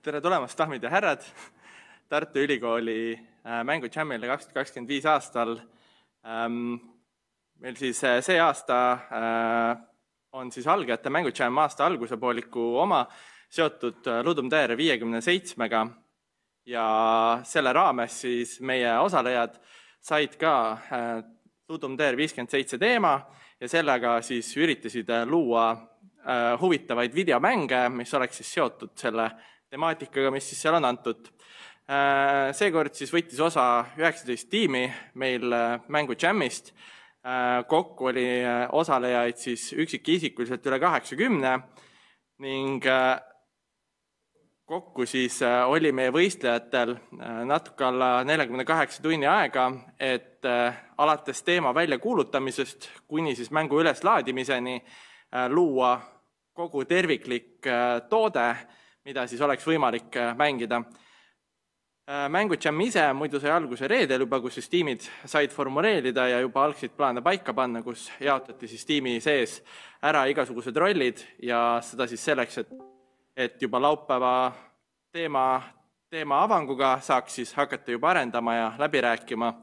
Tere tulemast, daamid ja härrad! Tartu Ülikooli Mängu Jamile 2025 aastal. Meil siis see aasta on siis algajate Mängu Jam aasta alguse pooliku oma seotud Ludum Dare 57-ga ja selle raames siis meie osalejad said ka Ludum Dare 57 teema ja sellega siis üritasid luua huvitavaid videomänge, mis oleks siis seotud selle temaatikaga, mis siis seal on antud. Seekord siis võttis osa 19 tiimi meil Mängu Jamist. Kokku oli osalejaid siis üksikisikuliselt üle 80 ning kokku siis oli meie võistlejatel natuke alla 48 tunni aega, et alates teema väljakuulutamisest kuni siis mängu üleslaadimiseni luua kogu terviklik toode, mida siis oleks võimalik mängida. Mängu Jam ise muidu sai alguse reedel juba, kus siis tiimid said formuleerida ja juba algsid plaane paika panna, kus jaotati siis tiimi sees ära igasugused rollid ja seda siis selleks, et juba laupäeva teema avanguga saaks siis hakata juba arendama ja läbi rääkima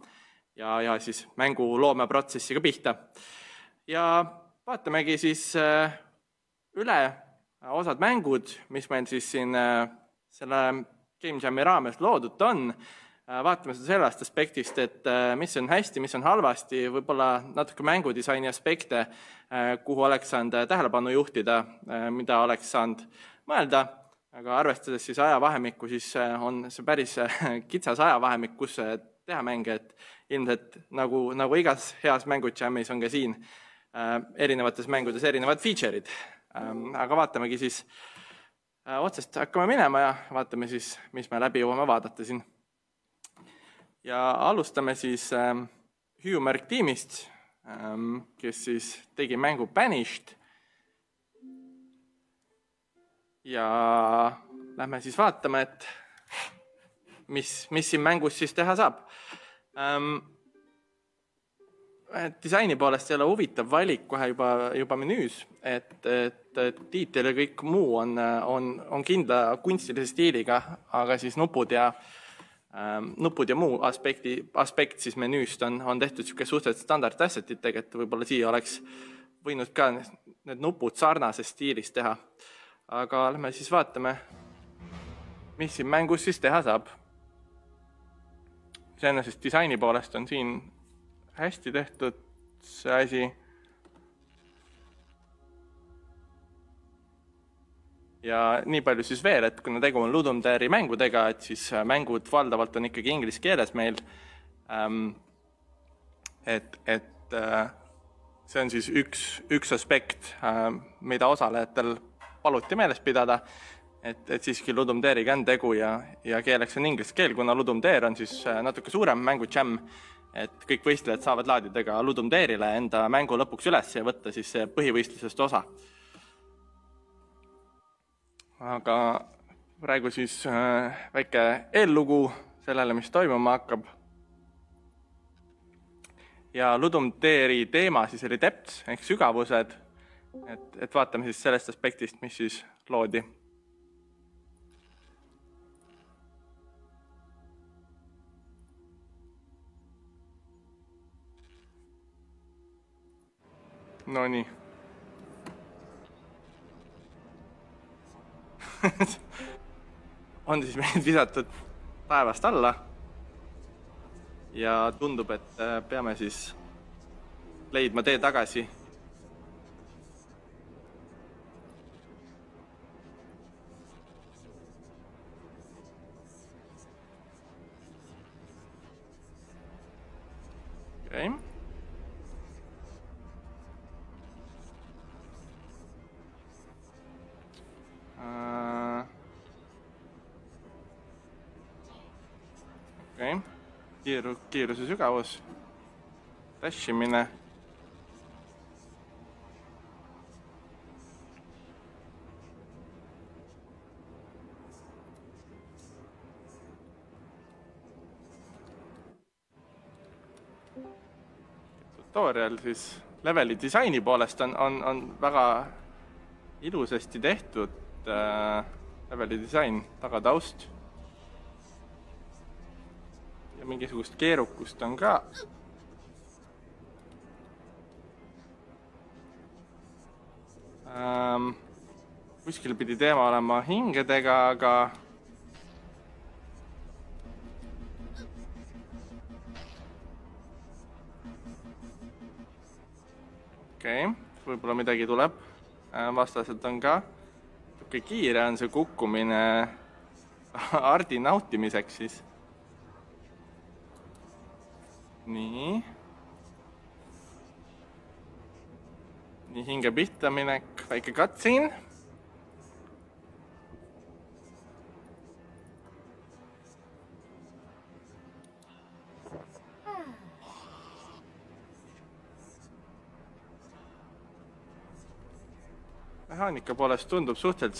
ja siis mängu loomeprotsessiga pihta. Ja vaatamegi siis üle osad mängud, mis meil siis siin selle Game Jami raames loodud on. Vaatame seda sellest aspektist, et mis on hästi, mis on halvasti, võib-olla natuke mängudisaini aspekte, kuhu oleks saanud tähelepanu juhtida, mida oleks saanud mõelda, aga arvestades siis ajavahemikku, siis on see päris kitsas ajavahemik, kus teha mänge, et ilmselt nagu igas heas Mängu Jamis on ka siin erinevates mängudes erinevad feature'id. Aga vaatamegi siis otsest hakkame minema ja vaatame siis, mis me läbi jõuame vaadata siin. Ja alustame siis Humerk tiimist, kes siis tegi mängu Banished. Ja lähme siis vaatame, et mis siin mängus siis teha saab. Disaini poolest ei ole huvitav valik kohe juba menüüs, et tiitel ja kõik muu on kindla kunstilise stiiliga, aga siis nupud ja muu aspekt siis menüüst on tehtud suhteliselt standard assetitega, et võib-olla siia oleks võinud ka need nupud sarnases stiilis teha. Aga lähme siis vaatame, mis siin mängus siis teha saab. Sest disaini poolest on siin hästi tehtud see asi. Ja nii palju siis veel, et kuna tegu on Ludum Dare'i mängudega, et siis mängud valdavalt on ikkagi inglise keeles meil. Et see on siis üks aspekt, mida osalejatel paluti meeles pidada, et siiski Ludum Dare'iga on tegu ja keeleks on inglise keel, kuna Ludum Dare on siis natuke suurem Mängu Jam, et kõik võistlejad saavad laadida ka Ludum Dare'ile enda mängu lõpuks üles ja võtta siis põhivõistlusest osa. Aga praegu siis väike eellugu sellele, mis toimuma hakkab. Ja Ludum Dare'i teema siis oli depth ehk sügavused, et vaatame siis sellest aspektist, mis siis loodi. No nii. On siis meid visatud taevast alla ja tundub, et peame siis leidma tee tagasi. Okay. Kiiruse sügavus, dashimine. Tutorial siis leveli disaini poolest on väga ilusasti tehtud. leveli disain, tagataust. Ja mingisugust keerukust on ka. Kuskil pidi teema olema hingedega, aga okei, võib-olla midagi tuleb. Vastaselt on ka. Kui kiire on see kukkumine ardi nautimiseks siis. Nii. Nii hinge pihta minek, väike cutscene. Mehaanika poolest tundub suhteliselt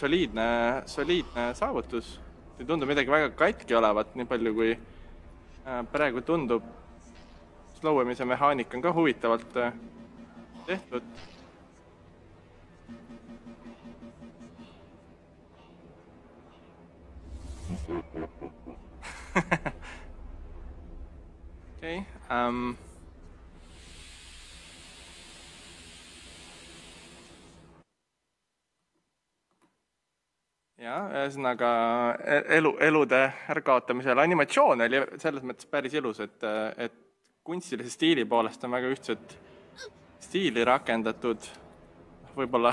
soliidne saavutus. Ei tundu midagi väga katki olevat, nii palju kui praegu tundub. Slowemise mehaanika on ka huvitavalt tehtud. Okei. Ja, ühesõnaga elude ärakaotamisel animatsioon oli selles mõttes päris ilus, et kunstilise stiili poolest on väga ühtset stiili rakendatud. Võib-olla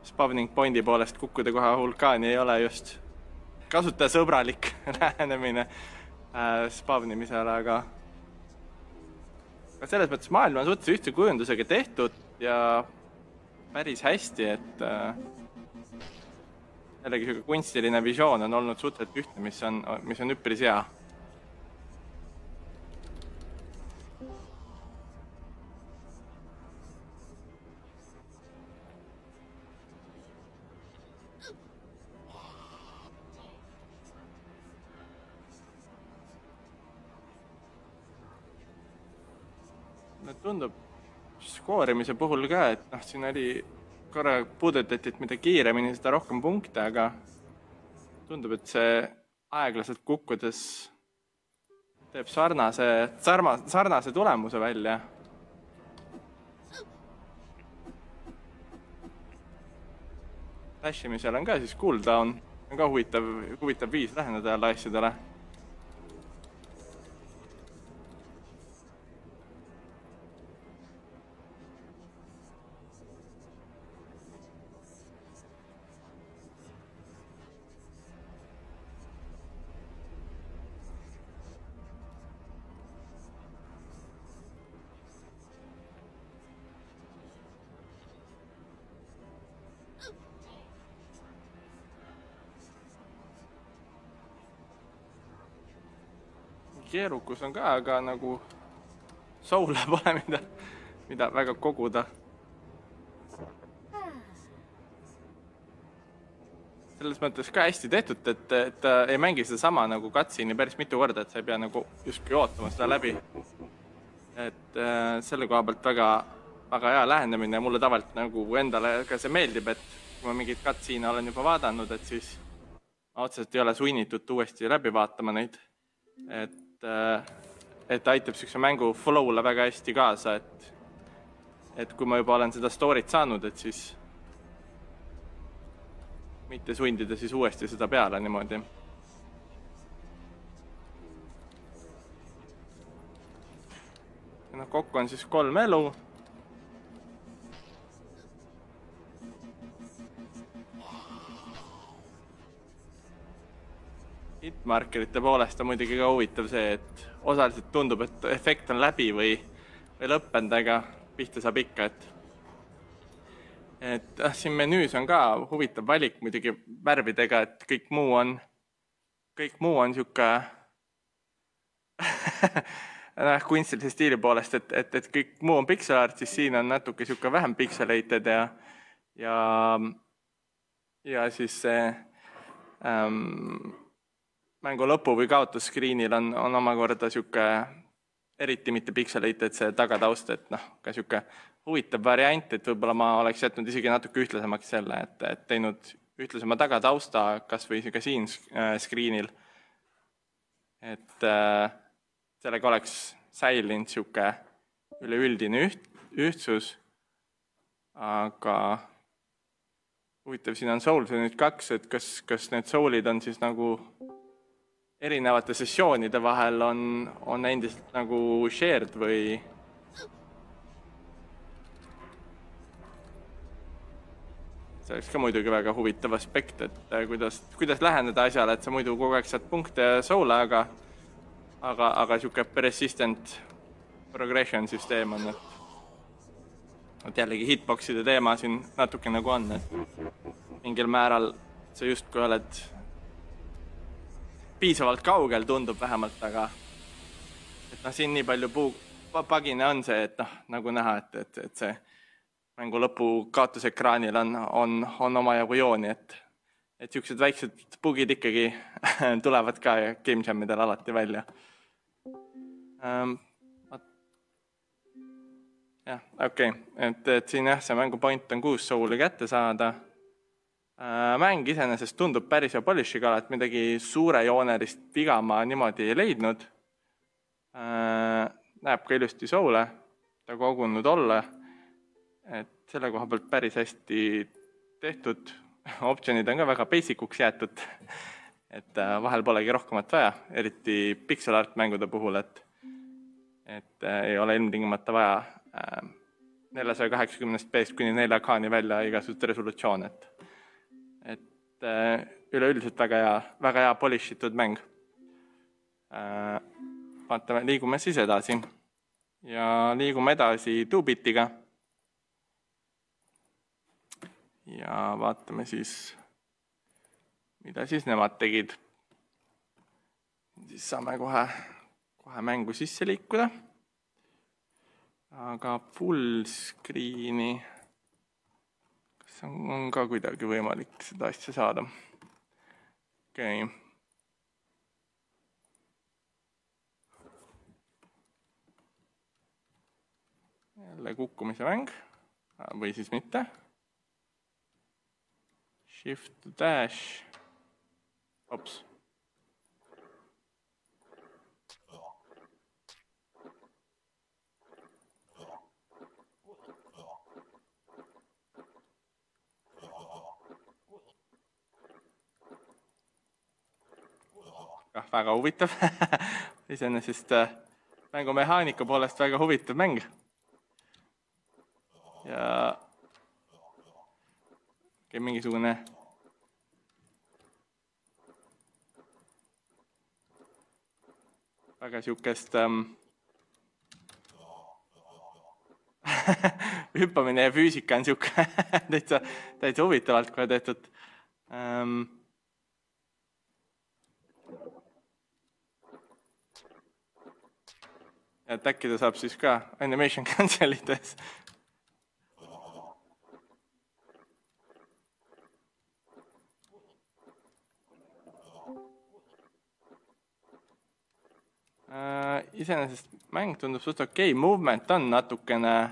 spawning pointi poolest kukkude koha vulkaani ei ole just kasutajasõbralik lähenemine spawnimisele, aga selles mõttes maailm on suhteliselt ühtse kujundusega tehtud ja päris hästi, et jällegi kunstiline visioon on olnud suhteliselt ühtne, mis on üpris hea. Tundub skoorimise puhul ka, et siin oli korra puudutati, et mida kiiremini, seda rohkem punkte, aga tundub, et see aeglaselt kukkudes teeb sarnase tulemuse välja. Dashimisel on ka siis cooldown, on ka huvitav viis läheneda jälle asjadele. Keerukus on ka, aga nagu soule pole mida väga koguda. Selles mõttes ka hästi tehtud, et ei mängi seda sama nagu cutscene'i päris mitu korda, et sa ei pea nagu justkui ootama seda läbi. Et selle koha pealt väga hea lähenemine ja mulle tavaliselt nagu endale ka see meeldib, et kui ma mingit cutscene'e olen juba vaadanud, et siis ma otseselt ei ole sunnitud uuesti läbi vaatama neid. Et aitab sükse mängu flow'le väga hästi kaasa, et kui ma juba olen seda story't saanud, et siis mitte sundida siis uuesti seda peale niimoodi. Kokku on siis 3 elu. Hitmarkerite poolest on muidugi ka huvitav see, et osaliselt tundub, et efekt on läbi või lõppenud, aga pihta saab ikka, et siin menüüs on ka huvitav valik muidugi värvidega, et kõik muu on siuke kunstilise stiili poolest, et kõik muu on pixel art, siis siin on natuke siuke vähem pixelated ja siis see mängu lõpu või kaotusscreenil on omakorda siuke eriti mitte pixelated see tagataust, et ka siuke huvitav variant, et võib-olla ma oleks jätnud isegi natuke ühtlasemaks selle, et teinud ühtlusema taga tausta, kas või ka siin screenil, et sellega oleks säilinud sihuke üleüldine ühtsus, aga huvitav, siin on soul'e nüüd 2, et kas need soul'id on siis nagu erinevate sessioonide vahel on endiselt nagu shared või see oleks ka muidugi väga huvitav aspekt, et kuidas läheneda asjale, et sa muidu kogu aeg saad punkte ja soul'e, aga sihuke persistent progression süsteem on, et jällegi hitboxide teema siin natuke nagu on, et mingil määral sa justkui oled piisavalt kaugel, tundub vähemalt, aga et siin nii palju pagine on see, et nagu näha, et see mängu lõpu kaotusekraanil on omajagu jooni, et siuksed väiksed bugid ikkagi tulevad ka game jam'idel alati välja. Jah, okei, et siin see mängu point on 6 soul'i kätte saada. Mäng iseenesest tundub päris ja polishiga, et midagi suurejoonelist viga ma niimoodi ei leidnud. Näeb ka ilusti soul'e, ta kogunud olla. Et selle koha pealt päris hästi tehtud. Optionid on ka väga basic'uks jäetud, et vahel polegi rohkemat vaja, eriti pixel art mängude puhul, et ei ole ilmtingimata vaja 480p kuni 4K-ni välja igasugust resolutsioon, et üleüldiselt väga hea polishitud mäng. Vaatame, liigume siis edasi ja liigume edasi 2-bitiga. Ja vaatame siis, mida siis nemad tegid. Siis saame kohe mängu sisse liikuda. Aga full screen'i, kas on ka kuidagi võimalik seda asja saada? Okei. Jälle kukkumise mäng, või siis mitte. Shift to dash. Ops. Väga huvitav. Iseenesest mängumehaanika poolest väga huvitav mäng. Ja mingisugune väga siukest hüppamine ja füüsika on siuke täitsa huvitavalt kohe tehtud. Et äkki ta saab siis ka animation cancelides. Iseenesest mäng tundub suht okei. Movement on natukene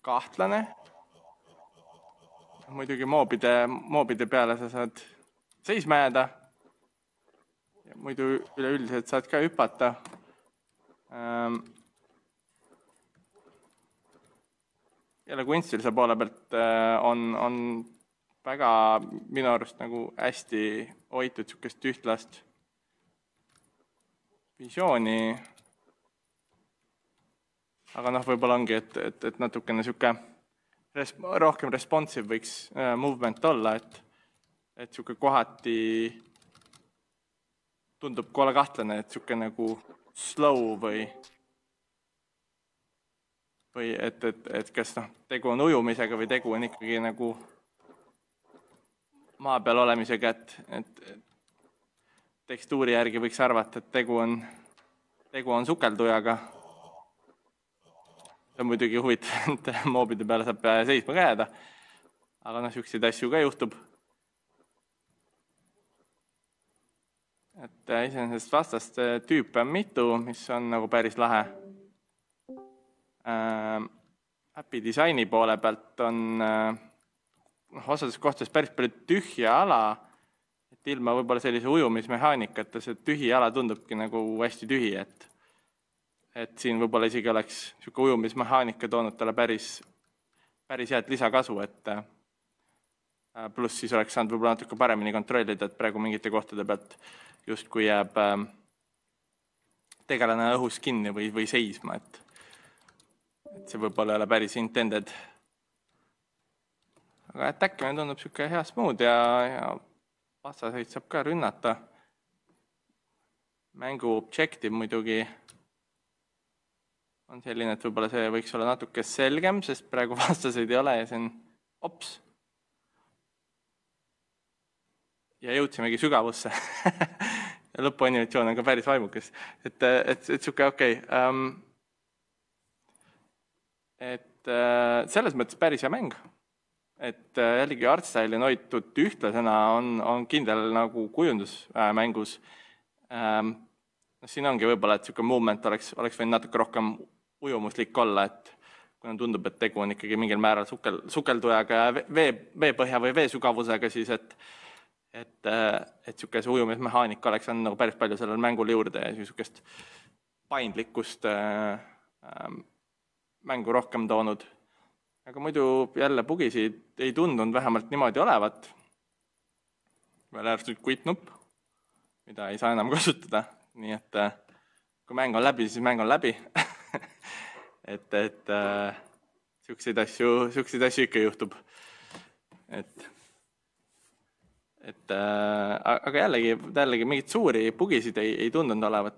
kahtlane. Muidugi moobide peale sa saad seisma jääda. Ja muidu üleüldiselt saad ka hüpata. Jälle kunstilise poole pealt on väga minu arust nagu hästi hoitud siukest ühtlast visiooni, aga võib-olla ongi, et natukene siuke rohkem responsive võiks movement olla, et siuke kohati tundub kohe kahtlane, et siuke nagu slow või et kas tegu on ujumisega või tegu on ikkagi nagu maa peal olemisega, et tekstuuri järgi võiks arvata, et tegu on sukeldujaga. See on muidugi huvitav, et moobide peale saab seisma ka jääda, aga siukseid asju ka juhtub. Et iseenesest vastast tüüpe on mitu, mis on nagu päris lahe. Äpi disaini poole pealt on osades kohtades päris palju tühja ala, et ilma võib-olla sellise ujumismehaanikata see tühi ala tundubki nagu hästi tühi, et siin võib-olla isegi oleks niisugune ujumismehaanika toonud talle päris head lisakasu, et pluss siis oleks saanud võib-olla natuke paremini kontrollida, et praegu mingite kohtade pealt justkui jääb tegelane õhus kinni või seisma, et see võib-olla ei ole päris intended. Aga et äkki meil tundub niisugune hea smooth ja vastaseid saab ka rünnata. Mängu objective muidugi on selline, et võib-olla see võiks olla natuke selgem, sest praegu vastaseid ei ole ja see on ops. Ja jõudsimegi sügavusse. Ja lõpuanimatsioon on ka päris vaimukas. Et niisugune okei. Et selles mõttes päris hea mäng. Et jällegi artstyle on hoitud ühtlasena, on kindel nagu kujundusmängus. Siin ongi võib-olla, et niisugune movement oleks võinud natuke rohkem ujumuslik olla, et kuna tundub, et tegu on ikkagi mingil määral sukeldujaga ja veepõhja või veesugavusega, siis et niisugune ujumismehaanika oleks andnud nagu päris palju sellele mängule juurde ja niisugust paindlikkust mängu rohkem toonud. Aga muidu jälle bugisid ei tundunud vähemalt niimoodi olevat. Veel äärstud quit-nupp, mida ei saa enam kasutada. Nii et kui mäng on läbi, siis mäng on läbi. et siukseid asju ikka juhtub. Aga jällegi mingit suuri bugisid ei tundunud olevat.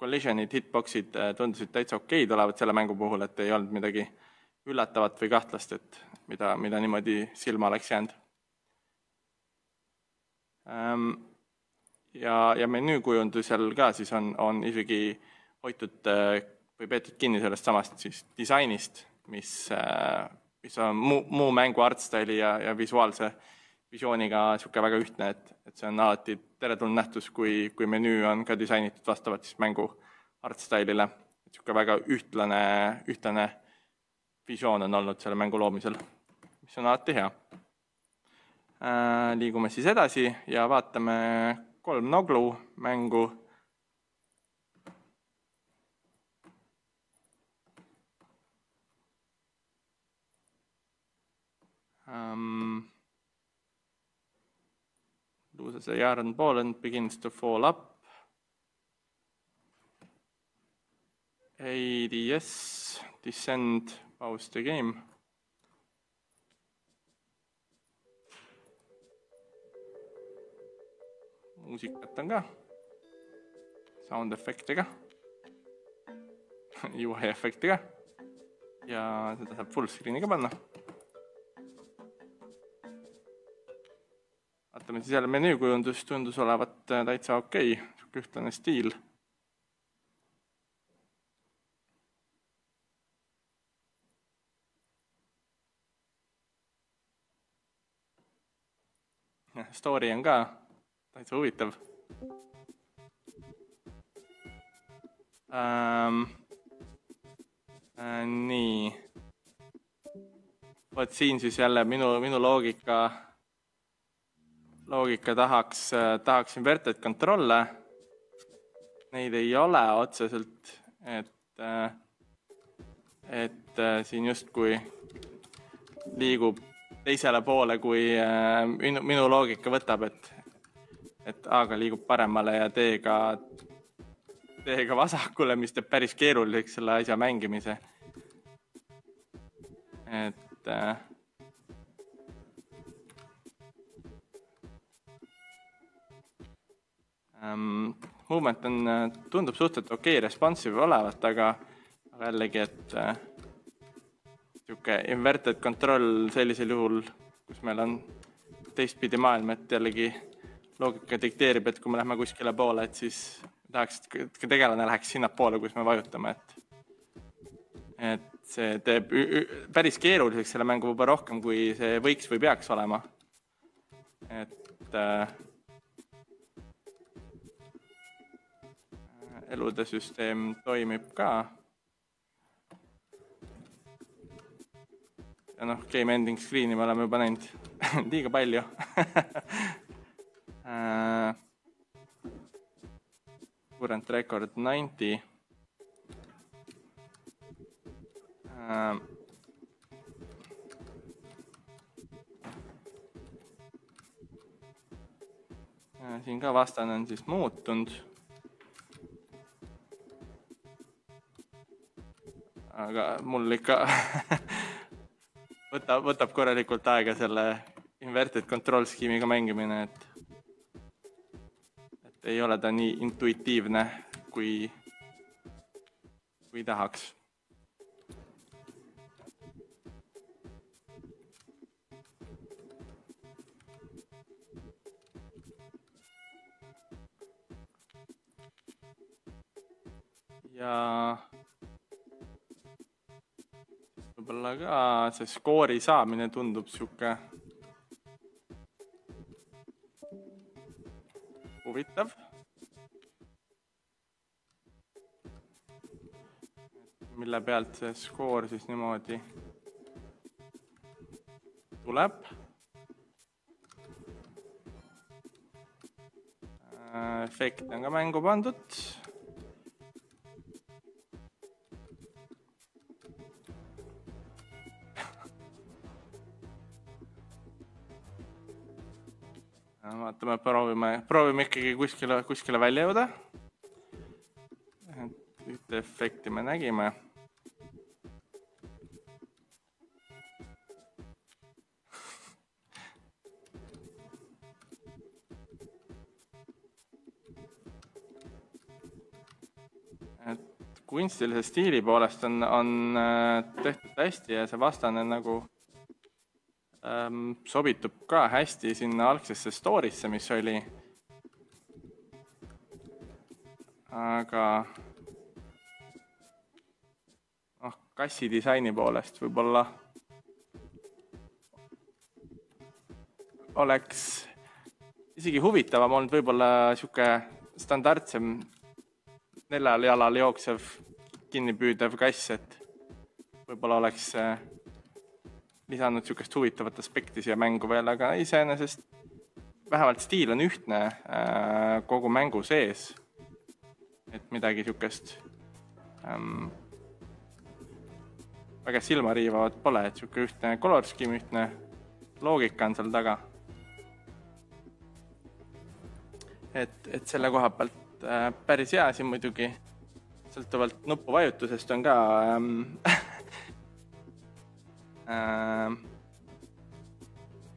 Collisionid, hitboxid tundusid täitsa okeid olevat selle mängu puhul, et ei olnud midagi üllatavat või kahtlast, et mida niimoodi silma oleks jäänud. Ja menüükujundusel ka siis on isegi hoitud või peetud kinni sellest samast siis disainist, mis on muu mängu artstyle'i ja visuaalse visiooniga niisugune väga ühtne, et see on alati teretulnud nähtus, kui menüü on ka disainitud vastavalt siis mängu artstyle'ile. Niisugune väga ühtlane visioon on olnud selle mängu loomisel, mis on alati hea. Liigume siis edasi ja vaatame 3 Noglu mängu. Loses a yard and ball and begins to fall up. ADS, descend, pause the game. Muusikat on ka, sound efektiga, UI efektiga ja seda saab full screeni ka panna. Vaatame siis jälle menüükujundus tundus olevat täitsa okei, ühtlane stiil. Story on ka täitsa huvitav. Nii. Võt siin siis jälle minu loogika tahaks inverted control'e. Neid ei ole otseselt, et siin justkui liigub teisele poole, kui minu loogika võtab, et A-ga liigub paremale ja D-ga vasakule, mis teeb päris keeruliseks selle asja mängimise. Movement tundub suhteliselt okei, responsive olevat, aga jällegi, et inverted control sellisel juhul, kus meil on teistpidi maailm, et jällegi loogika dikteerib, et kui me lähme kuskile poole, et siis tahaks, et tegelane läheks sinna poole, kus me vajutame. Et see teeb päris keeruliseks selle mängu juba rohkem, kui see võiks või peaks olema. Elude süsteem toimib ka. ja noh, game ending screen'i me oleme juba näinud liiga palju. Current record 90. Siin ka vastane on siis muutunud. Aga mul ikka võtab korralikult aega selle inverted control skeemiga mängimine, et ei ole ta nii intuitiivne, kui tahaks. Ja võib-olla ka see skoori saamine tundub siuke huvitav. Mille pealt see skoor siis niimoodi tuleb. Efekt on ka mängu pandud. Vaatame, proovime ikkagi kuskile välja jõuda. Ühte efekti me nägime. Kunstilise stiili poolest on tehtud hästi ja see vastane nagu sobitub ka hästi sinna algsesse story'sse, mis oli. Aga kassi disaini poolest võib-olla oleks isegi huvitavam olnud võib-olla siuke standardsem 4 jalal jooksev kinnipüüdev kass, et võib-olla oleks lisanud siukest huvitavat aspekti siia mängu veel, aga iseenesest vähemalt stiil on ühtne kogu mängu sees. Et midagi siukest väga silmariivavat pole, et siuke ühtne color scheme, ühtne loogika on seal taga. Et selle koha pealt päris hea, siin muidugi sõltuvalt nupuvajutusest on ka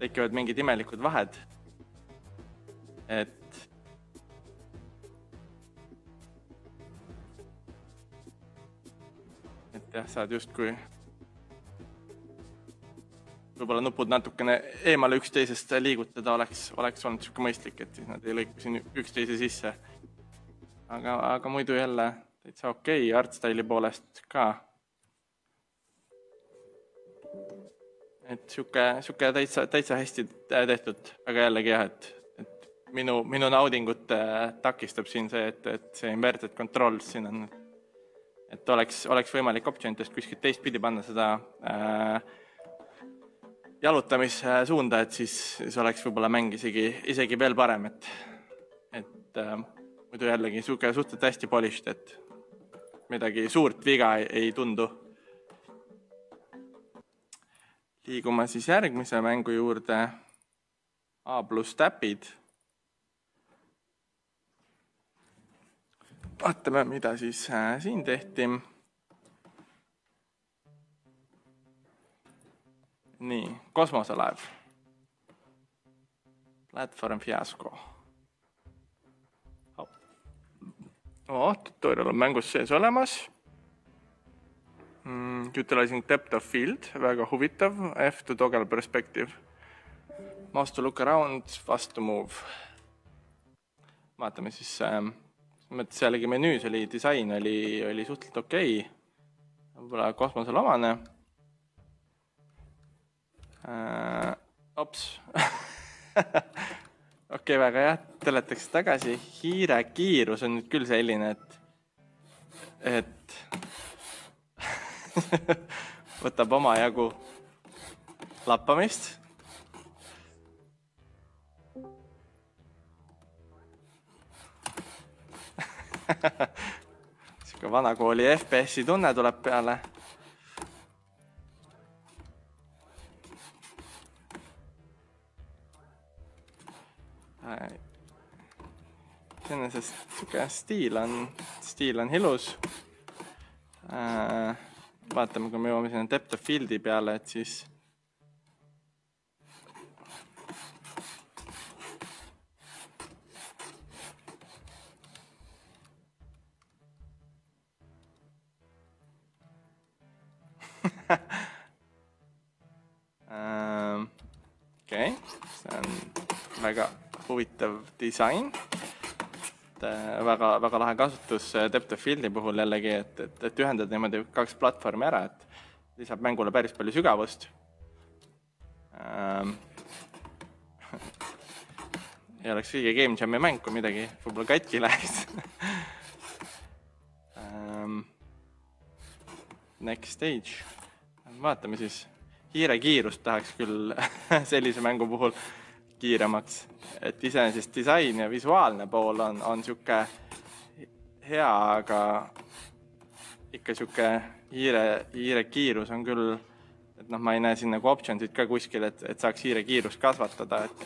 tekivad mingid imelikud vahed, et jah, saad justkui võib-olla nupud natukene eemale üksteisest liigutada oleks olnud siuke mõistlik, et siis nad ei lõiku siin üksteise sisse. Aga muidu jälle täitsa okei, artstyle'i poolest ka. Et siuke täitsa hästi tehtud, aga jällegi jah, et minu naudingut takistab siin see, et see inverted control siin on, et oleks võimalik optsionitest kuskilt teistpidi panna seda jalutamissuunda, et siis oleks võib-olla mäng isegi veel parem, et muidu jällegi suhteliselt hästi polished, et midagi suurt viga ei tundu. Liigume siis järgmise mängu juurde, A+ täpid. Vaatame, mida siis siin tehti. Nii, kosmoselaev. Platform Fiasco. Tutorial on mängus sees olemas. Utilizing depth of field, väga huvitav. F to toggle perspective. Mouse to look around, fast to move. Vaatame siis, jällegi menüüs oli disain oli suhteliselt okei. Võib-olla kosmosel omane. Ops. Okei, väga jah, teletakse tagasi. Hiire kiirus on nüüd küll selline, et võtab omajagu lappamist. Siuke vanakooli FPS-i tunne tuleb peale. Iseenesest siuke stiil on ilus. Vaatame, kui me jõuame sinna depth of field'i peale, et siis okei, see on väga huvitav disain. Väga lahe kasutus depth of field'i puhul jällegi, et ühendada niimoodi 2 platvormi ära, et lisab mängule päris palju sügavust. Ei oleks kõige Game Jam'i mäng, kui midagi võib-olla katki läheks. Next stage. Vaatame siis. Hiirekiirust tahaks küll sellise mängu puhul kiiremaks. Et iseenesest disain ja visuaalne pool on siuke hea, aga ikka siuke hiire kiirus on küll, et ma ei näe siin nagu optionsid ka kuskil, et saaks hiire kiirust kasvatada, et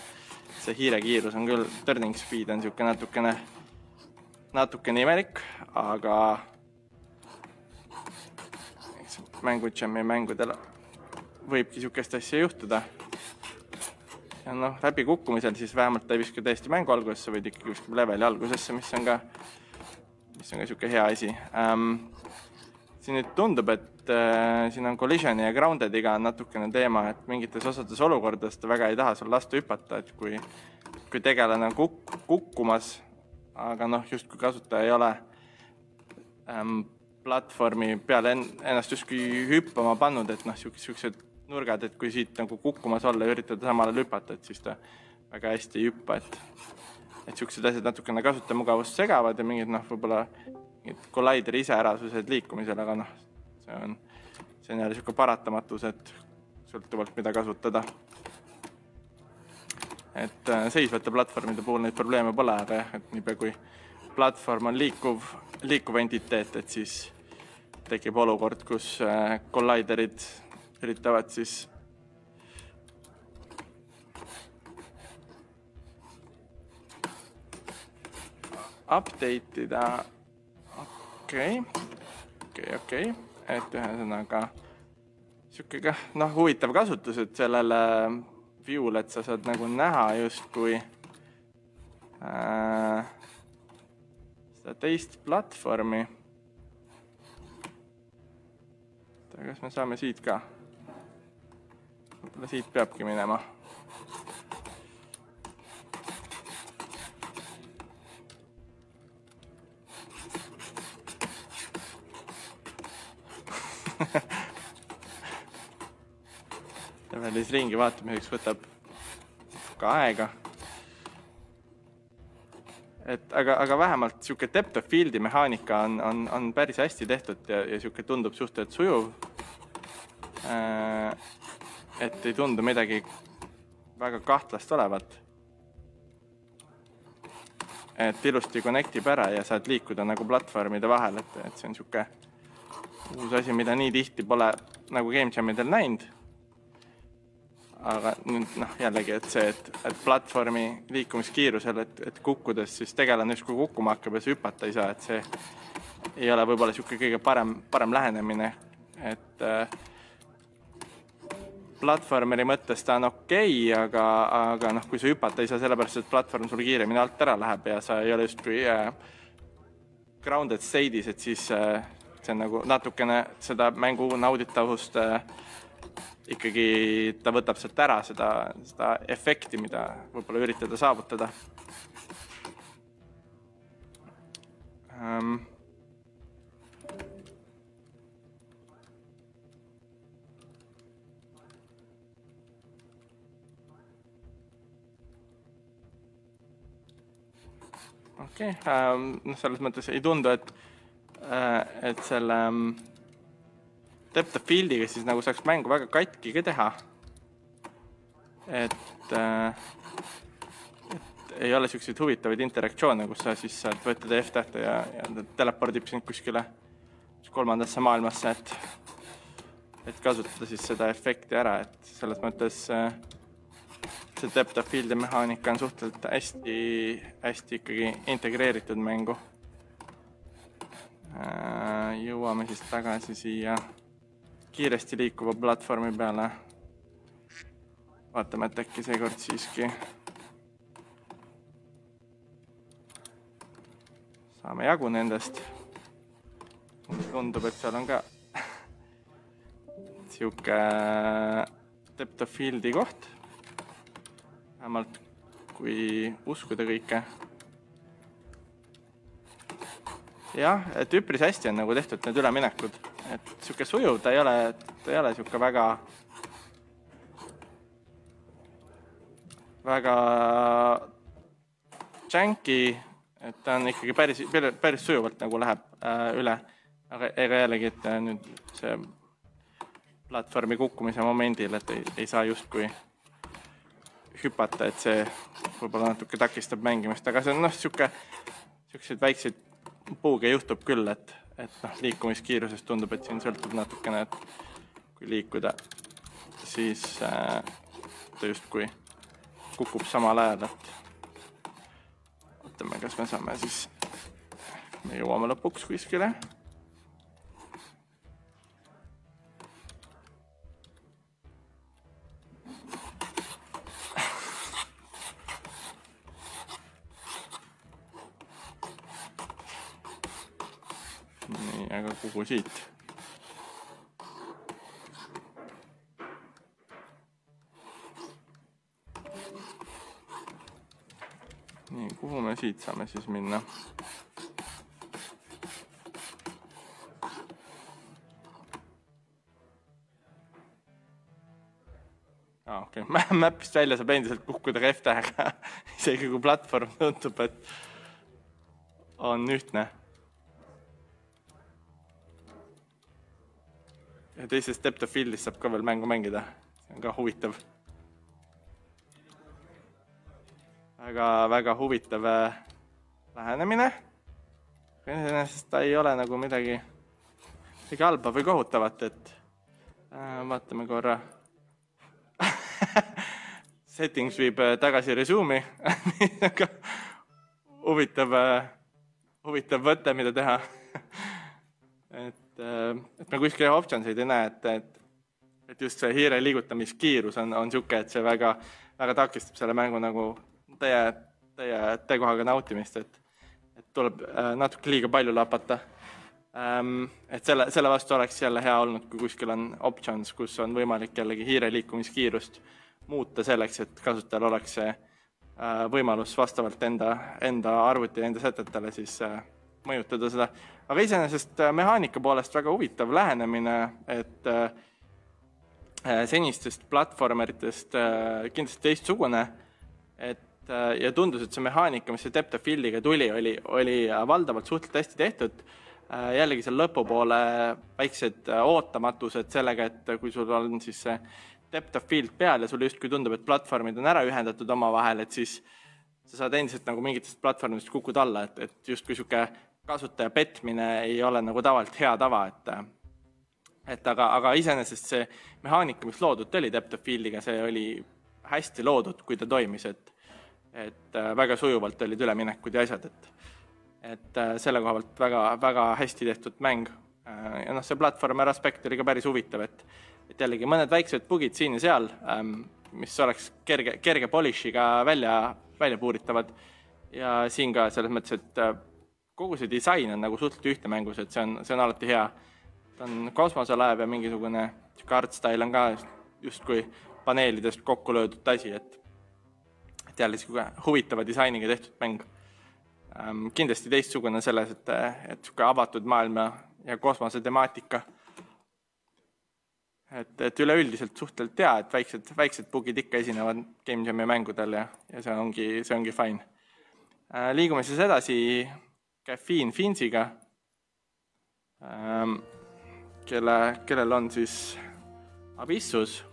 see hiire kiirus on küll, turning speed on siuke natukene imelik, aga mängudel võibki siukest asja juhtuda. Ja läbi kukkumisel siis vähemalt ta ei viska täiesti mängu algusesse, võid ikkagi kuskil leveli algusesse, mis on ka siuke hea asi. Siin nüüd tundub, et siin on collisioni ja groundediga natukene teema, et mingites osades olukordades ta väga ei taha sul lasta hüpata, et kui tegelane on kukkumas, aga just kui kasutaja ei ole platvormi peale ennast justkui hüppama pannud, et siuksed nurgad, et kui siit nagu kukkumas olla ja üritada samale hüpata, et siis ta väga hästi ei hüppa, et siuksed asjad natukene kasutajamugavust segavad ja mingid võib-olla kollaideri iseärasused liikumisel, aga see on jälle siuke paratamatus, et sõltuvalt mida kasutada. Et seisvate platvormide puhul neid probleeme pole, aga jah, et niipea kui platvorm on liikuv entiteet, et siis tekib olukord, kus kollaiderid üritavad siis update ida. Okei. Et ühesõnaga siuke ka, huvitav kasutus, et sellele view'l, et sa saad nagu näha justkui seda teist platvormi. Kas me saame siit ka? Võib-olla siit peabki minema. Levelis ringi vaatamiseks võtab ka aega. Aga vähemalt siuke depth of field'i mehaanika on päris hästi tehtud ja siuke tundub suhteliselt sujuv. Et ei tundu midagi väga kahtlast olevat. Et ilusti connectib ära ja saad liikuda nagu platvormide vahel, et see on siuke uus asi, mida nii tihti pole nagu Game Jamidel näinud. Aga nüüd jällegi, et see, et platvormi liikumiskiirusel, et kukkudes siis tegelane justkui kukkuma hakkab ja see hüpata ei saa, et see ei ole võib-olla siuke kõige parem lähenemine, et platvormeri mõttes ta on okei, aga kui sa hüpata ei saa sellepärast, et platvorm sul kiiremini alt ära läheb ja sa ei ole justkui grounded state'is, et siis see on nagu natukene seda mängu nauditavust ikkagi ta võtab sealt ära seda efekti, mida võib-olla üritada saavutada. Okei, selles mõttes ei tundu, et selle depth of field'iga siis nagu saaks mängu väga katki ka teha. et ei ole selliseid huvitavaid interaktsioone, kus sa siis saad võtta F-tähte ja telepordib sind kuskile kolmandasse maailmasse, et kasutada siis seda efekti ära, et selles mõttes see depth of field'i mehaanika on suhteliselt hästi ikkagi integreeritud mängu. Jõuame siis tagasi siia kiiresti liikuva platvormi peale. Vaatame, et äkki seekord siiski saame jagu nendest. Tundub, et seal on ka siuke depth of field'i koht. Vähemalt kui uskuda kõike. Jah, et üpris hästi on nagu tehtud need üleminekud. Et siuke sujuv, ta ei ole siuke väga janky, et ta on ikkagi päris sujuvalt nagu läheb üle. Aga ega jällegi, et nüüd see platvormi kukkumise momendil, et ei saa justkui hüpata, et see võib-olla natuke takistab mängimist. Aga see on siukseid väikseid puuge juhtub küll, et liikumiskiirusest tundub, et siin sõltub natukene, et kui liikuda, siis ta justkui kukub samal ajal, et ootame, kas me saame siis, me jõuame lõpuks kuskile. Nii, aga kuhu siit? Nii, kuhu me siit saame siis minna? Okei. Mäppist välja saab endiselt kukkuda ka F-tähega. Isegi kui platvorm tundub, et on ühtne. Ja teisest depth of field'ist saab ka veel mängu mängida. See on ka huvitav. Väga huvitav lähenemine. Sest ta ei ole nagu midagi halba või kohutavat, et vaatame korra. Settings viib tagasi resume'i. huvitav võte, mida teha. Et me kuskil optionseid ei näe, et just see hiire liigutamiskiirus on siuke, et see väga takistab selle mängu nagu teie kohaga nautimist, et tuleb natuke liiga palju lapata. Et selle vastu oleks jälle hea olnud, kui kuskil on options, kus on võimalik jällegi hiire liikumiskiirust muuta selleks, et kasutajal oleks see võimalus vastavalt enda arvuti ja enda sätetele siis mõjutada seda. Aga iseenesest mehaanika poolest väga huvitav lähenemine, et senistest platvormeritest kindlasti teistsugune, ja tundus, et see mehaanika, mis see depth of field'iga tuli, oli valdavalt suhteliselt hästi tehtud. Jällegi seal lõpupoole väiksed ootamatused sellega, et kui sul on siis see depth of field peal ja sul justkui tundub, et platvormid on ära ühendatud oma vahel, et siis sa saad endiselt nagu mingitest platvormidest kukud alla, et justkui siuke kasutaja petmine ei ole nagu tavaliselt hea tava, aga iseenesest see mehaanika, mis loodud oli depth of field'iga, see oli hästi loodud, kui ta toimis, et väga sujuvalt olid üleminekud ja asjad, et selle koha pealt väga hästi tehtud mäng. Ja see platvormer aspekt oli ka päris huvitav, et jällegi mõned väiksed bugid siin ja seal, mis oleks kerge polishiga välja puuritavad. Ja siin ka selles mõttes, et kogu see disain on nagu suhteliselt ühte mängus, et see on alati hea. Ta on kosmoselaev ja mingisugune artstyle on ka justkui paneelidest kokku löödud asi, et jälle huvitava disainiga tehtud mäng. Kindlasti teistsugune selles, et avatud maailm ja kosmose temaatika. Et üleüldiselt suhteliselt hea, et väiksed bugid ikka esinevad Game Jam'i mängudel ja see ongi fine. Liigume siis edasi Caffeine Finsiga, kellel on siis Abyssus.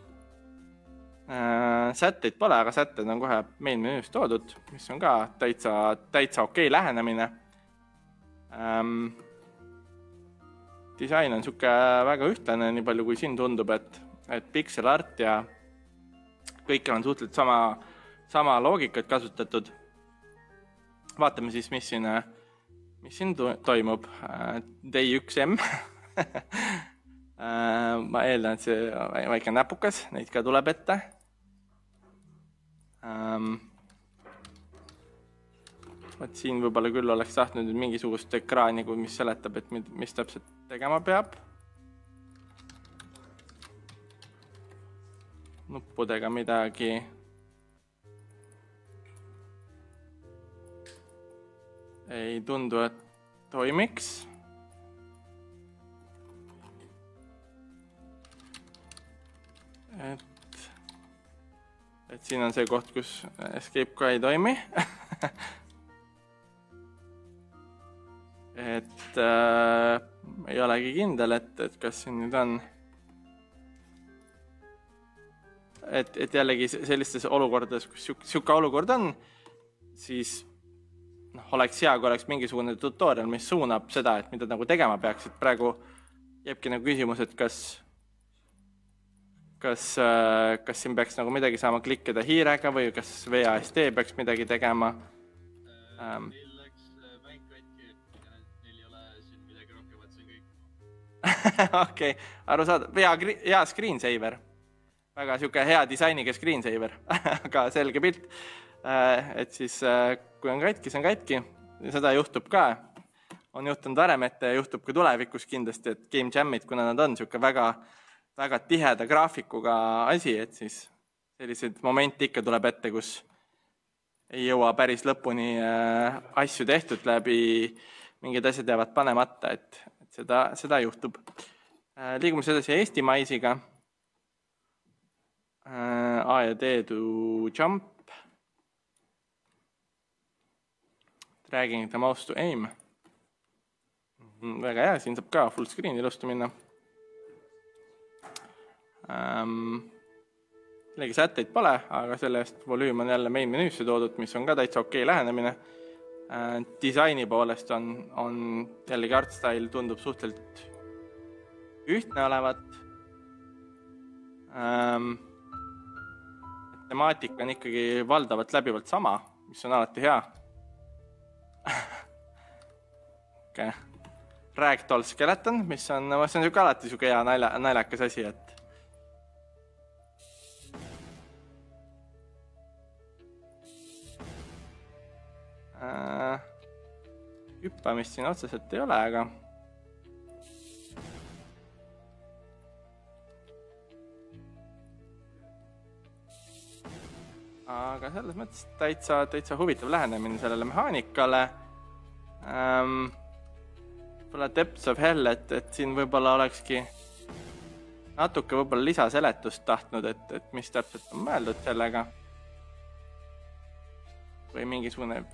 Sätteid pole, aga sätted on kohe main menüüs toodud, mis on ka täitsa okei lähenemine. Disain on siuke väga ühtlane, nii palju kui siin tundub, et pixel art ja kõikjal on suhteliselt sama loogikat kasutatud. Vaatame siis, mis siin toimub. Day 1M. Ma eeldan, et see väike näpukas, neid ka tuleb ette. Siin võib-olla küll oleks tahtnud mingisugust ekraani, mis seletab, et mis täpselt tegema peab. Nuppudega midagi. Ei tundu, et toimiks. Et siin on see koht, kus escape ka ei toimi. Ei olegi kindel, et kas siin nüüd on. Et jällegi sellistes olukordades, kus siuke olukord on, siis oleks hea, kui oleks mingisugune tutorial, mis suunab seda, et mida nagu tegema peaks. Et praegu jääbki nagu küsimus, et kas siin peaks nagu midagi saama klikkida hiirega või kas VASD peaks midagi tegema. Neil läks mäng katki, neil ei ole siin midagi rohkem, et see on kõik. Okei, aru saada. Hea screensaver. Väga siuke hea disainiga screensaver. Aga selge pilt. Et siis, kui on katki, see on katki. Ja seda juhtub ka. On juhtunud varem ette ja juhtub ka tulevikus kindlasti, et game jam'id, kuna nad on siuke väga tiheda graafikuga asi, et siis sellised momente ikka tuleb ette, kus ei jõua päris lõpuni asju tehtud läbi, mingid asjad jäävad panemata, et seda juhtub. Liigume edasi eestimaisiga. A ja D to jump. Dragging the mouse to aim. Väga hea, siin saab ka full screen ilusti minna. Sellegi sätteid pole, aga selle eest volüüm on jälle main menüüsse toodud, mis on ka täitsa okei lähenemine. Disaini poolest on jällegi art style tundub suhteliselt ühtne olevat. Temaatika on ikkagi valdavalt läbivalt sama, mis on alati hea. Okay. Ragdoll skeleton, mis on siuke alati siuke hea naljakas asi, et hüppamist siin otseselt ei ole, aga selles mõttes täitsa huvitav lähenemine sellele mehaanikale. Võib-olla Depths of Hell, et siin võib-olla olekski natuke võib-olla lisaseletust tahtnud, et mis täpselt on mõeldud sellega. Või mingisugune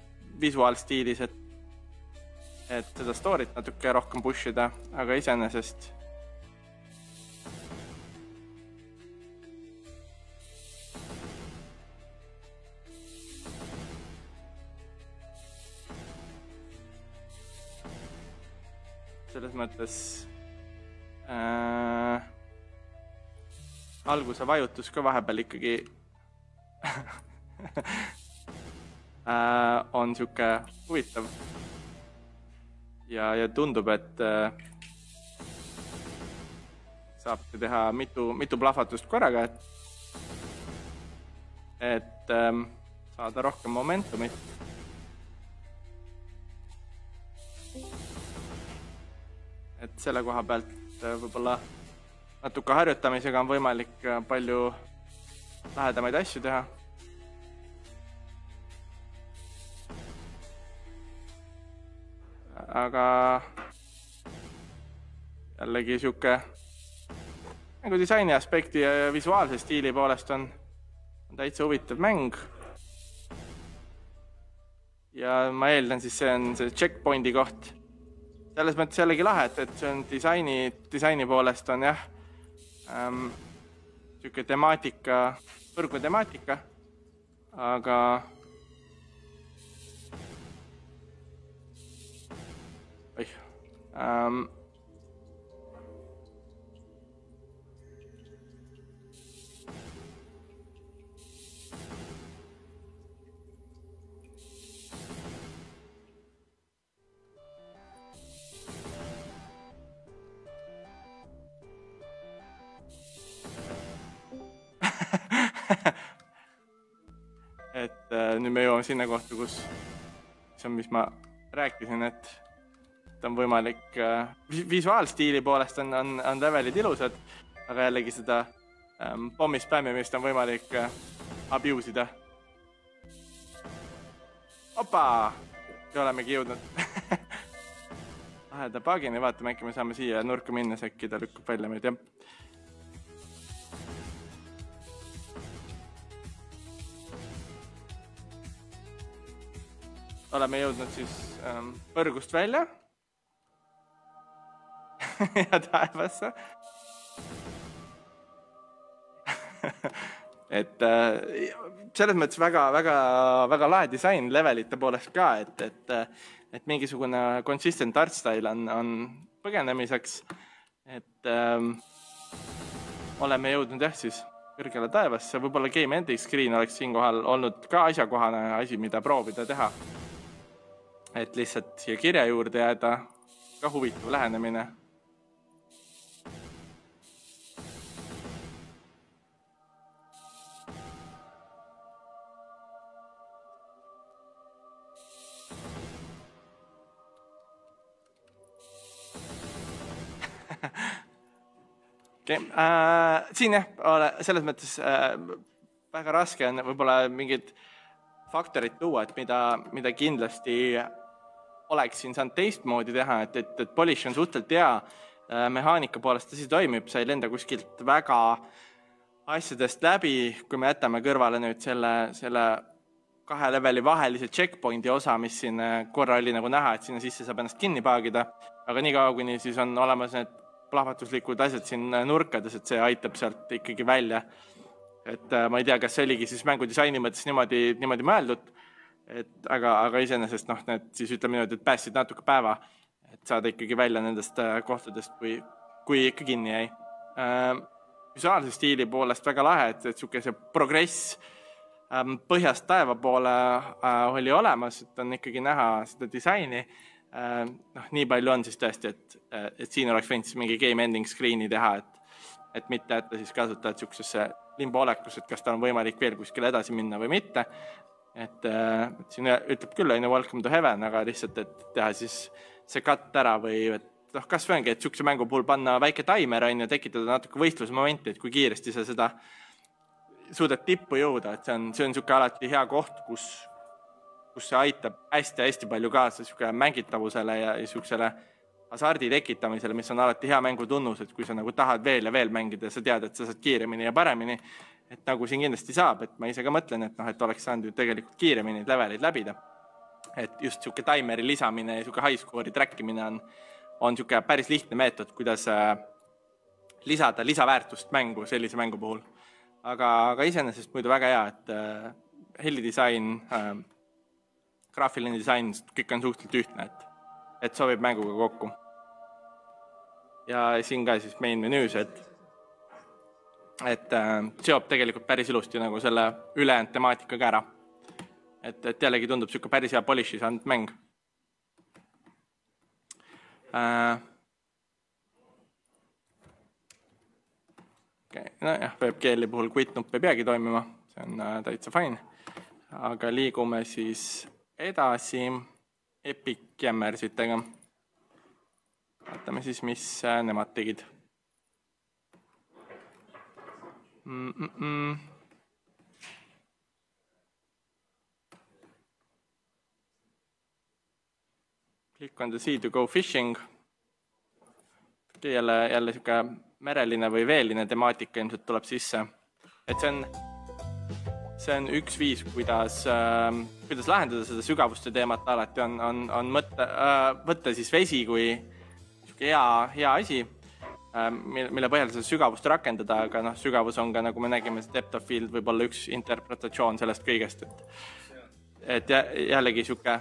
visuaalstiilis, et seda story't natuke rohkem pushida, aga iseenesest selles mõttes alguse vajutus ka vahepeal ikkagi on siuke huvitav ja tundub, et saabki teha mitu plahvatust korraga, et saada rohkem momentumit. Et selle koha pealt võib-olla natuke harjutamisega on võimalik palju lähedamaid asju teha. Aga jällegi siuke nagu disaini aspekti ja visuaalse stiili poolest on täitsa huvitav mäng. Ja ma eeldan siis see on see checkpointi koht. Selles mõttes jällegi lahe, et see on disaini poolest on jah siuke temaatika põrgu temaatika, aga et nüüd me jõuame sinna kohta, kus see on, mis ma rääkisin, et on võimalik visuaalstiili poolest on levelid ilusad, aga jällegi seda pommispämmimist on võimalik abusida. Opa! Ja olemegi jõudnud laheda pagini, vaatame, äkki me saame siia nurka minnes, äkki ta lükkub välja meid, jah. Oleme jõudnud siis põrgust välja ja taevasse. Et selles mõttes väga lahe disain levelite poolest ka, et mingisugune consistent art style on põgenemiseks, et oleme jõudnud jah siis kõrgele taevasse, võib-olla game ending screen oleks siinkohal olnud ka asjakohane asi, mida proovida teha. Et lihtsalt siia kirja juurde jääda, ka huvitav lähenemine. Okay. Siin jah, selles mõttes väga raske on võib-olla mingid faktorid tuua, et mida kindlasti oleks siin saanud teistmoodi teha, et polish on suhtelt hea mehaanika poolest asi toimib, sa ei lenda kuskilt väga asjadest läbi, kui me jätame kõrvale nüüd selle 2 leveli vahelise checkpointi osa, mis siin korra oli nagu näha, et sinna sisse saab ennast kinni paagida, aga nii kaua, kuni siis on olemas need plahvatuslikud asjad siin nurkades, et see aitab sealt ikkagi välja. Et ma ei tea, kas see oligi siis mängudisaini mõttes niimoodi mõeldud, aga iseenesest need siis ütleme niimoodi, et päästsid natuke päeva, et saada ikkagi välja nendest kohtadest, kui ikka kinni jäi. Visuaalse stiili poolest väga lahe, et see progress põhjast taeva poole oli olemas, et on ikkagi näha seda disaini. Nii palju on siis tõesti, et siin oleks võinud siis mingi game ending screen'i teha, et mitte jätta siis kasutajad siuksesse limbo olekus, et kas ta on võimalik veel kuskil edasi minna või mitte. Et siin ütleb küll, welcome to heaven, aga lihtsalt, et teha siis see cut ära või kas või ongi, et siukse mängu puhul panna väike timer ja tekitada natuke võistlusmomenti, et kui kiiresti sa seda suudad tippu jõuda, et see on siuke alati hea koht, kus see aitab hästi palju kaasa siuke mängitavusele ja siuksele hasardi tekitamisele, mis on alati hea mängu tunnus, et kui sa nagu tahad veel ja veel mängida ja sa tead, et sa saad kiiremini ja paremini, et nagu siin kindlasti saab, et ma ise ka mõtlen, et oleks saanud ju tegelikult kiiremini leveleid läbida. Et just siuke timeri lisamine ja siuke high score'i trackimine on siuke päris lihtne meetod, kuidas lisada lisaväärtust mängu sellise mängu puhul. Aga iseenesest muidu väga hea, et helidisain, graafiline disain, kõik on suhteliselt ühtne, et sobib mänguga kokku. Ja siin ka siis main menüüs, et seob tegelikult päris ilusti nagu selle ülejäänud temaatikaga ära. Et jällegi tundub siuke päris hea polishi saanud mäng. Nojah, WebGL-i puhul quit-nupp ei peagi toimima, see on täitsa fine. Aga liigume siis edasi Epic Jammersitega. Vaatame siis, mis nemad tegid. Click on the sea to go fishing. Jälle siuke mereline või veeline temaatika ilmselt tuleb sisse. Et see on üks viis, kuidas lahendada seda sügavuste teemat alati on võtta siis vesi kui hea asi. mille põhjal seda sügavust rakendada, aga noh, sügavus on ka, nagu me nägime, see depth of field võib olla üks interpretatsioon sellest kõigest, et jällegi sihuke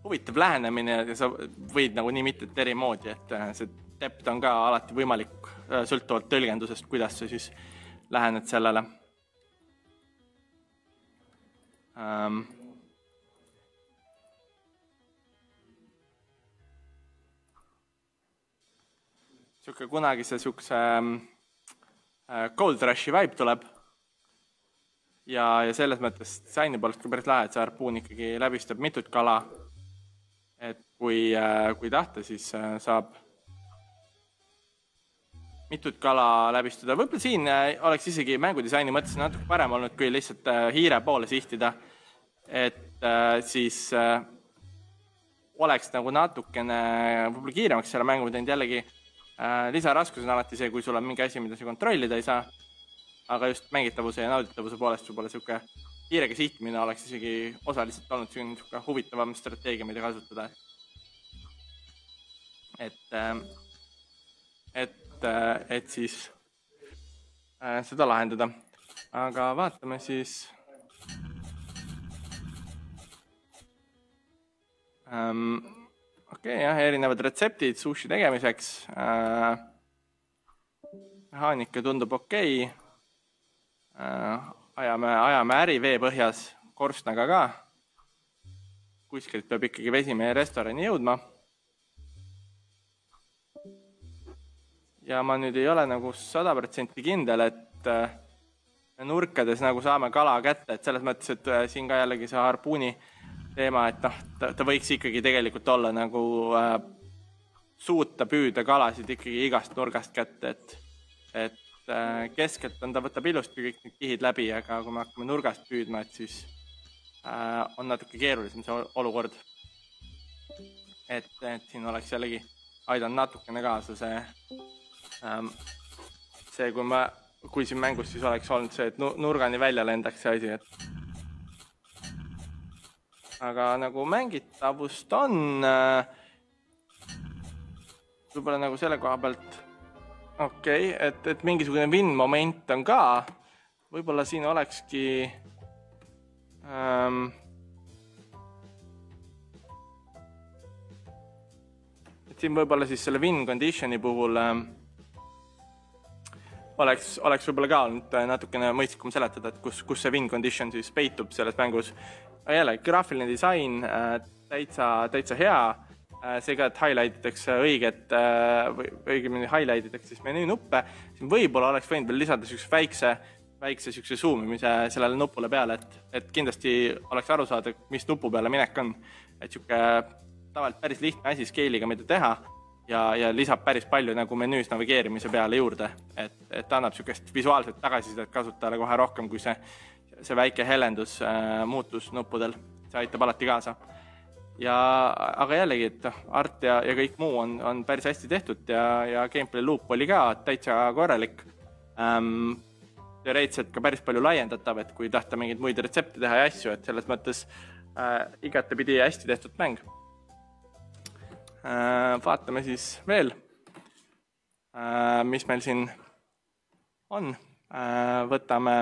huvitav lähenemine ja sa võid nagu nii mitut eri moodi, et see depth on ka alati võimalik sõltuvalt tõlgendusest, kuidas sa siis lähened sellele. Siuke kunagise siukse Gold Rushi vibe tuleb ja selles mõttes disaini poolest ka päris lahe, et see harpuun ikkagi läbistab mitut kala, et kui tahta, siis saab mitut kala läbistada. Võib-olla siin oleks isegi mängudisaini mõttes natuke parem olnud, kui lihtsalt hiire poole sihtida, et siis oleks nagu natukene võib-olla kiiremaks selle mängu teinud. Jällegi lisaraskus on alati see, kui sul on mingi asi, mida sa kontrollida ei saa, aga just mängitavuse ja nauditavuse poolest võib-olla siuke hiirega sihtimine oleks isegi osaliselt olnud siuke huvitavam strateegia, mida kasutada. Et siis seda lahendada. Aga vaatame siis jah, erinevad retseptid sushi tegemiseks. Mehaanika tundub okei. Ajame äri vee põhjas korstnaga ka. Kuskilt peab ikkagi vesi meie restorani jõudma. Ja ma nüüd ei ole nagu 100% kindel, et nurkades nagu saame kala kätte, et selles mõttes, et siin ka jällegi see harpuuni teema, et ta võiks ikkagi tegelikult olla nagu suuta püüda kalasid ikkagi igast nurgast kätte, et keskelt ta võtab ilusti kõik need kihid läbi, aga kui me hakkame nurgast püüdma, et siis on natuke keerulisem see olukord. Et siin oleks jällegi aidanud natukene kaasa see kui siin mängus siis oleks olnud see, et nurgani välja lendaks see asi, aga nagu mängitavust on võib-olla nagu selle koha pealt okei, et mingisugune win-moment on ka, võib-olla siin olekski et siin võib-olla siis selle win conditioni puhul oleks võib-olla ka olnud natukene mõistlikum seletada, et kus see win condition siis peitub selles mängus. Jälle, graafiline disain täitsa hea, see ka, et highlightitakse õigemini highlightitakse siis menüünuppe. Siin võib-olla oleks võinud veel lisada väikse zoomimise sellele nupule peale, et kindlasti oleks aru saada, mis nupu peale minek on. Et siuke tavaliselt päris lihtne asi scale'iga mida teha ja lisab päris palju nagu menüüs navigeerimise peale juurde, et ta annab siukest visuaalset tagasisidet kasutajale kohe rohkem kui see väike helendus muutus nuppudel. See aitab alati kaasa. Aga jällegi, et art ja kõik muu on päris hästi tehtud ja gameplay loop oli ka täitsa korralik. Teoreetiliselt ka päris palju laiendatav, et kui tahta mingeid muid retsepte teha ja asju, et selles mõttes igatepidi hästi tehtud mäng. Vaatame siis veel, mis meil siin on. Võtame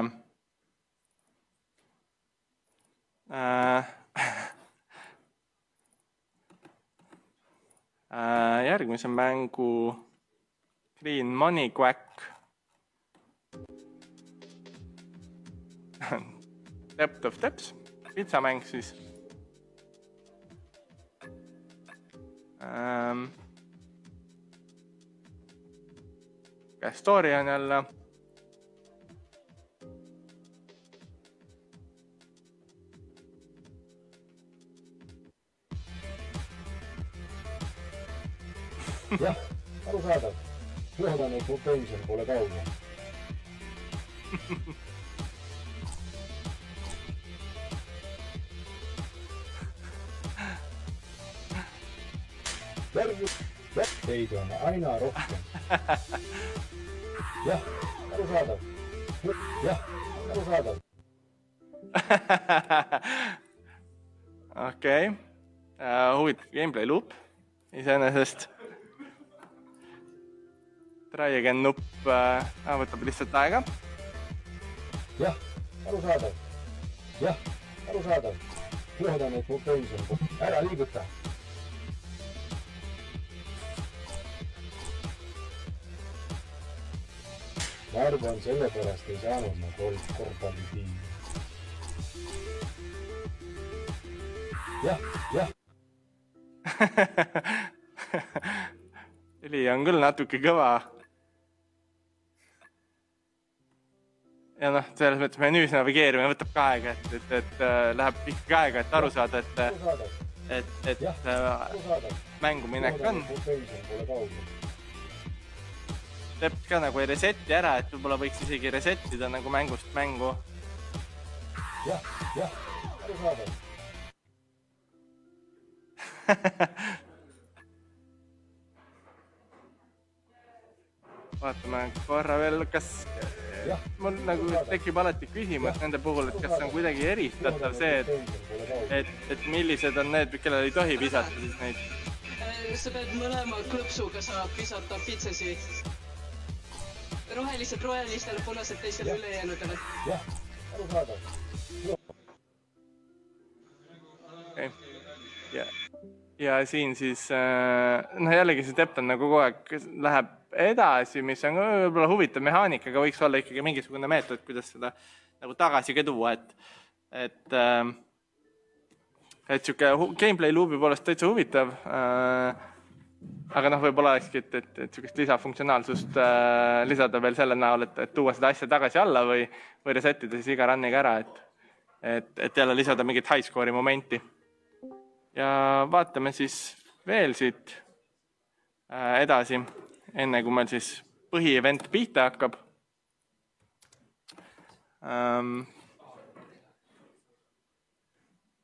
järgmise mängu Green Money Quack. Depth of Depths, pitsamäng siis. Story on jälle jah, arusaadav. Loodan, et mu pension pole kaugel. Teid on aina rohkem. Jah, arusaadav. Jah, arusaadav. Okei. Huvitav gameplay loop iseenesest. try again nupp võtab lihtsalt aega. Jah, arusaadav. Jah, arusaadav. Loodan, et mu pension. Ära liiguta. Ma arvan, sellepärast ei saanud ma korvpallitiimi. Jah. Heli on küll natuke kõva. Ja noh, selles mõttes menüüs navigeerimine võtab ka aega, et läheb ikkagi aega, et aru saada, et mängu minek on. Teeb ka nagu ei reseti ära, et võib-olla võiks isegi resetida nagu mängust mängu. Jah, arusaadav. Vaatame korra veel, kas mul nagu tekib alati küsimus nende puhul, et kas on kuidagi eristatav see, et millised on need, kellel ei tohi visata siis neid. Sa pead mõlema klõpsuga saab visata pitsesi. Rohelistele, punased teisele ülejäänudele. Jah, arusaadav. Okay. Ja siin siis, jällegi see Depton nagu kogu aeg läheb edasi, mis on võib-olla huvitav mehaanika, aga võiks olla ikkagi mingisugune meetod, kuidas seda nagu tagasi ka tuua, et siuke gameplay loopi poolest täitsa huvitav, aga võib-olla olekski, et siukest lisafunktsionaalsust lisada veel selle näol, et tuua seda asja tagasi alla või resetida siis iga run'iga ära, et jälle lisada mingit high score'i momenti. Ja vaatame siis veel siit edasi, enne kui meil siis põhievent pihta hakkab.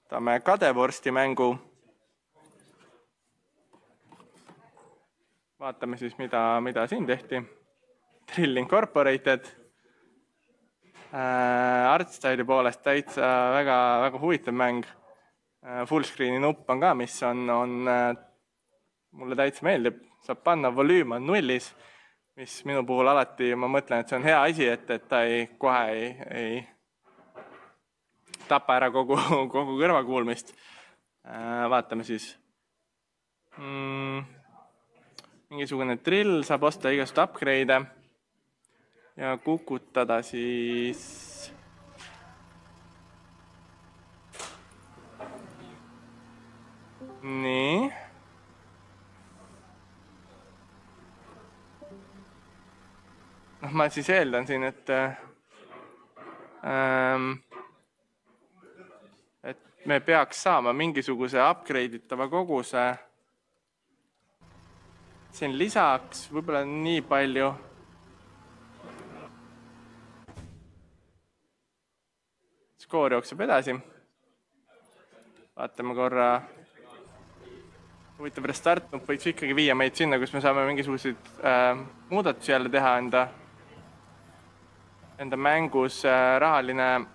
Võtame Kadevorsti mängu. Vaatame siis, mida siin tehti. Drill Incorporated. Artstyle'i poolest täitsa väga huvitav mäng. Fullscreeni nupp on ka, mis on mulle täitsa meeldib. Saab panna, volüüm on nullis, mis minu puhul alati, ma mõtlen, et see on hea asi, et ta kohe ei tapa ära kogu kõrvakuulmist. Vaatame siis. Mingisugune drill, saab osta igast upgrade'e ja kukutada siis nii. Ma siis eeldan siin, et me peaks saama mingisuguse upgrade'itava koguse. Siin lisaks võib-olla nii palju. Skoor jookseb edasi. Vaatame korra. Huvitav restart võiks ikkagi viia meid sinna, kus me saame mingisuguseid muudatusi jälle teha enda mängus. Rahaline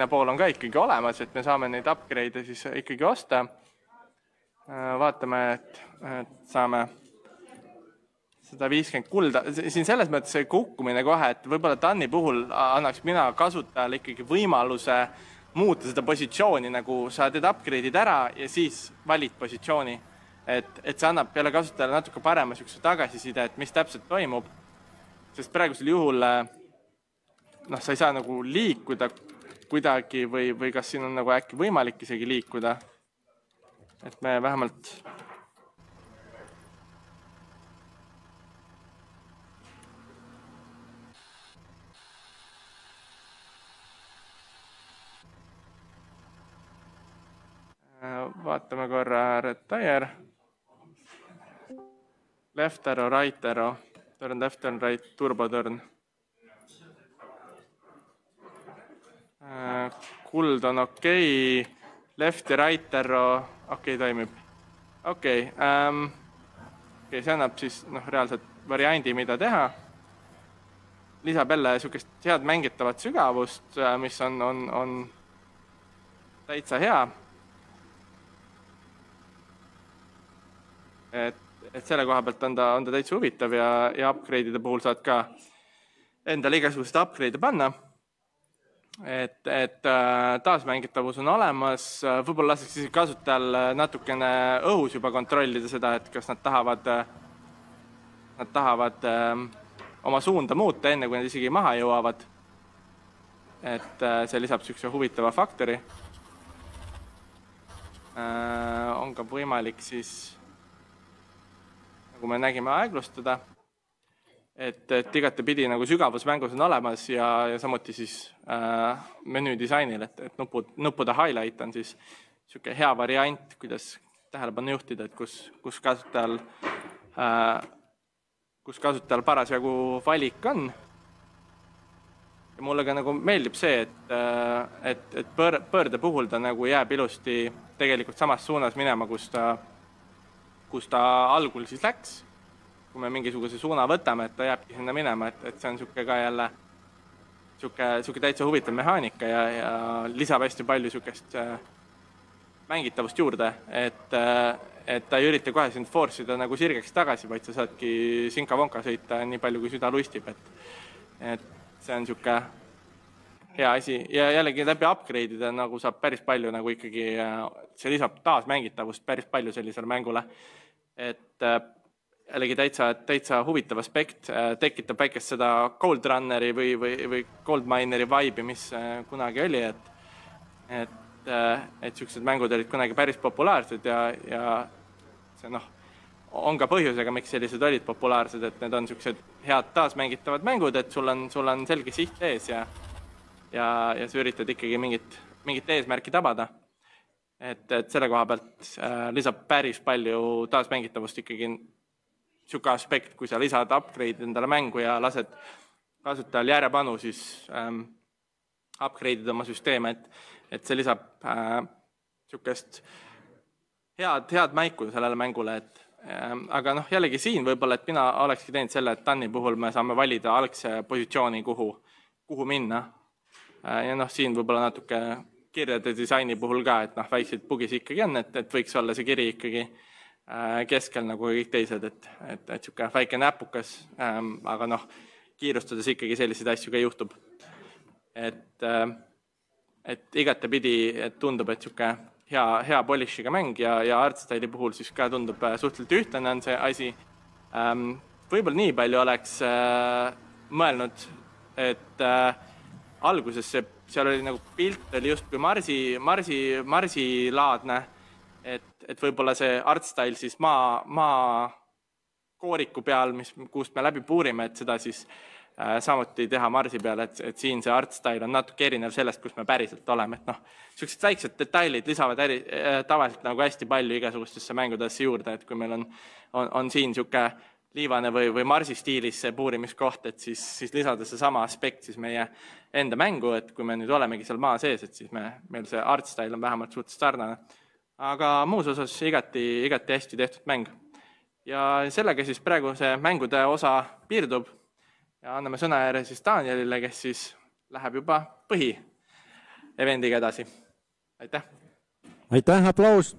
pool on ka ikkagi olemas, et me saame neid upgrade'e siis ikkagi osta. Vaatame, et saame 150 kulda. Siin selles mõttes see kukkumine kohe, et võib-olla Tanni puhul annaks mina kasutajale ikkagi võimaluse muuta seda positsiooni, nagu sa teed upgrade'id ära ja siis valid positsiooni. Et see annab peale kasutajale natuke parema tagasiside, et mis täpselt toimub. Sest praegusel juhul sa ei saa nagu liikuda kuidagi või kas siin on nagu äkki võimalik isegi liikuda. Et me vähemalt vaatame korra retire. Left arrow, right arrow. Turn left, turn right, turbo turn. Kuld on okei. Left ja right arrow. Okei, toimib. Okei, see annab siis reaalselt variandi, mida teha. Lisab jälle sukest head mängitavat sügavust, mis on täitsa hea. et selle koha pealt on ta täitsa huvitav ja upgrade'ide puhul saad ka endale igasugused upgrade'e panna. Et taasmängitavus on olemas, võib-olla laseks isegi kasutajal natukene õhus juba kontrollida seda, et kas nad tahavad oma suunda muuta enne, kui nad isegi maha jõuavad. Et see lisab sükse huvitava faktori. On ka võimalik siis, nagu me nägime, aeglustada, et igatepidi nagu sügavus mängus on olemas ja samuti siis menüü disainil, et nuppude highlight on siis siuke hea variant, kuidas tähelepanu juhtida, et kus kasutajal parasjagu valik on. Ja mulle ka nagu meeldib see, et pöörde puhul ta nagu jääb ilusti tegelikult samas suunas minema, kus ta algul siis läks. Kui me mingisuguse suuna võtame, et ta jääbki sinna minema, et see on siuke ka jälle siuke täitsa huvitav mehaanika ja lisab hästi palju siukest mängitavust juurde, et ta ei ürita kohe sind force'ida nagu sirgeks tagasi, vaid sa saadki sinka-vonka sõita nii palju, kui süda lustib, et see on siuke hea asi ja jällegi läbi upgrade'ida nagu saab päris palju nagu ikkagi, see lisab taasmängitavust päris palju sellisele mängule, et jällegi täitsa huvitav aspekt, tekitab väikest seda Gold Runneri või Gold Mineri vibe'i, mis kunagi oli, et siuksed mängud olid kunagi päris populaarsed ja see on ka põhjusega, miks sellised olid populaarsed, et need on siuksed head taasmängitavad mängud, et sul on selge siht ees ja sa üritad ikkagi mingit eesmärki tabada. Et selle koha pealt lisab päris palju taasmängitavust ikkagi siuke aspekt, kui sa lisad upgrade endale mängu ja lased kasutajal järjepanu siis upgrade'ida oma süsteeme, et see lisab siukest head maiku sellele mängule, aga jällegi siin võib-olla, et mina olekski teinud selle, et Tanni puhul me saame valida algse positsiooni, kuhu minna. Ja siin võib-olla natuke kirjade disaini puhul ka, et väikseid bugis ikkagi on, et võiks olla see kiri ikkagi keskel nagu kõik teised, et siuke väike näpukas, aga kiirustades ikkagi selliseid asju ka juhtub. Et igatepidi tundub, et siuke hea polishiga mäng ja artstyle'i puhul siis ka tundub suhteliselt ühtlane on see asi. Võib-olla nii palju oleks mõelnud, et alguses seal oli nagu pilt oli just kui Marsi laadne, et võib-olla see artstyle siis maa kooriku peal, kust me läbi puurime, et seda siis samuti teha Marsi peal, et siin see artstyle on natuke erinev sellest, kus me päriselt oleme. Et siuksed väiksed detailid lisavad tavaliselt nagu hästi palju igasugustesse mängudesse juurde, et kui meil on siin siuke liivane või Marsi stiilis see puurimiskoht, et siis lisada see sama aspekt siis meie enda mängu, et kui me nüüd olemegi seal maa sees, et siis meil see artstyle on vähemalt suhteliselt sarnane. Aga muus osas igati hästi tehtud mäng. Ja sellega siis praegu see mängude osa piirdub ja anname sõna järje siis Danielile, kes siis läheb juba põhi-evendiga edasi. Aitäh! Aitäh, aplaus!